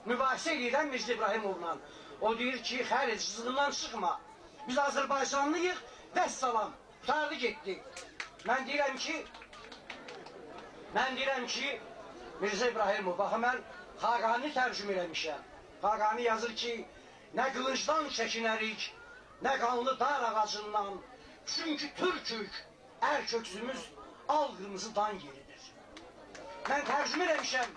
mübahisə edirəm Mirzə İbrahimovla. O deyir ki, xəlir, cızığından çıxma. Biz Azərbaycanlıyıq, vəssalam, tutardı getdik. Mən deyirəm ki, Mirzə İbrahimov, baxı mən Xaqani tərcümə eləmişəm. Xaqani yazır ki, nə qılıncdan çəkinərik, nə qanlı dar ağacından. Çünki türkük, ər köksümüz al qırmızı dan yeridir. Mən tərcümə eləmişəm.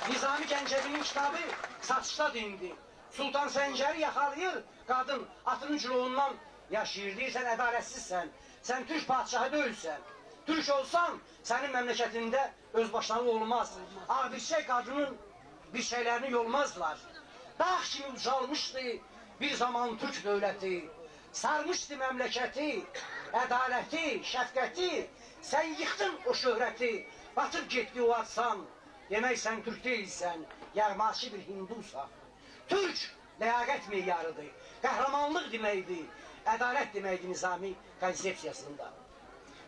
Nizami Gəncəvinin kitabı satışda dindi. Sultan Səncəri yaxalayır, qadın atının cilovundan yaşayır. Deyirsən, ədalətsizsən, sən türk padişahı deyilsən. Türk olsan, sənin məmləkətində özbaşınalı olmaz. Ağbirçək qadının bir şeylərini yolmazlar. Dağ kimi ucalmışdı bir zaman türk dövləti. Sarmışdı məmləkəti, ədaləti, şəfqəti. Sən yıxdın o şöhrəti, batıb getdi o atsan. Demək sən türk deyilsən, yərmaçı bir hindusan. Türk ləyaqət meyarıdır, qəhrəmanlıq deməkdir, ədalət deməkdir Nizami konsepsiyasında.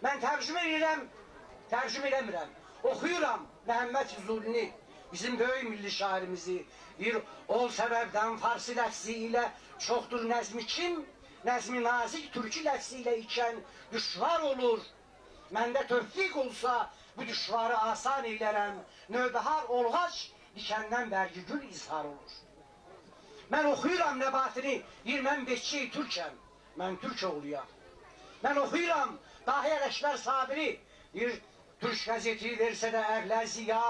Mən tərcümə eləmirəm, oxuyuram Məhəmməd Füzulini, bizim böyük milli şairimizi. Bir ol səbəbdən farsi ləfsi ilə çoxdur nəzmi kim, nəzmi nazik türkü ləfsi ilə ikən düşvar olur. Məndə tövfiq olsa bu düşvarı asan eylərəm, növbəhar olğac dikəndən bərgi gül izhar olur. Mən oxuyuram nəbatini, deyir mən beçi türkəm, mən türk oğluyam. Mən oxuyuram Dahi Ələşbər Sabiri, deyir türk qəzeti versə də əhlə ziya,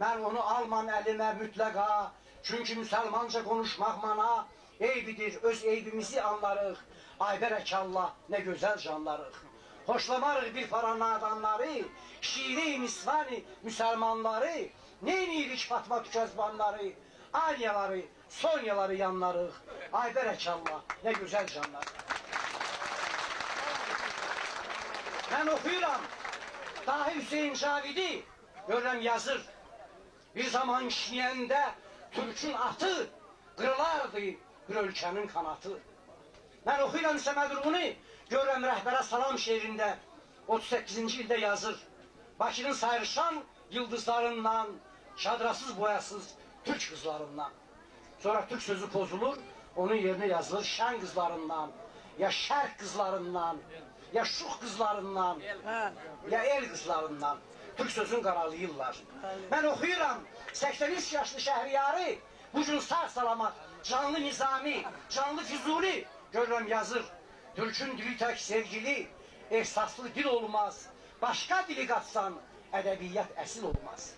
mən onu almam əlimə mütləqa. Çünki müsəlmanca konuşmaq mana eybidir, öz eybimizi anlarıq. Ayber əkallah, nə gözəl canlarıq. Hoşlamarıq bir para nadanları, şiiri misvani müsəlmanları, neynirik Fatma tükəzbanları, Aliyaları, Sonyaları yanlarıq. Ayber əkallah, nə gözəl canlarıq. Mən oxuyuram Dahi Hüseyin Cavidi, görürəm yazır. Bir zaman işləyəndə türkün atı qırılardı bir ölkənin kanatı. Mən oxuyuram Səməd Ruhuni, görürəm Rəhbərə Salam şeirində 38-ci ildə yazır. Bakının sayrışan yıldızlarından, şadrasız boyasız türk qızlarından. Sonra türk sözü pozulur, onun yerine yazılır şən qızlarından, ya şərq qızlarından, ya şux qızlarından, ya el qızlarından. Türk sözünü qaralayırlar. Mən oxuyuram 83 yaşlı Şəhriyarı, bu gün sağ salamat, canlı Nizami, canlı Füzuli, görürəm yazır. Türkün dili tək sevgili, ehsaslı dil olmaz. Başqa dili qatsan, ədəbiyyat əsil olmaz.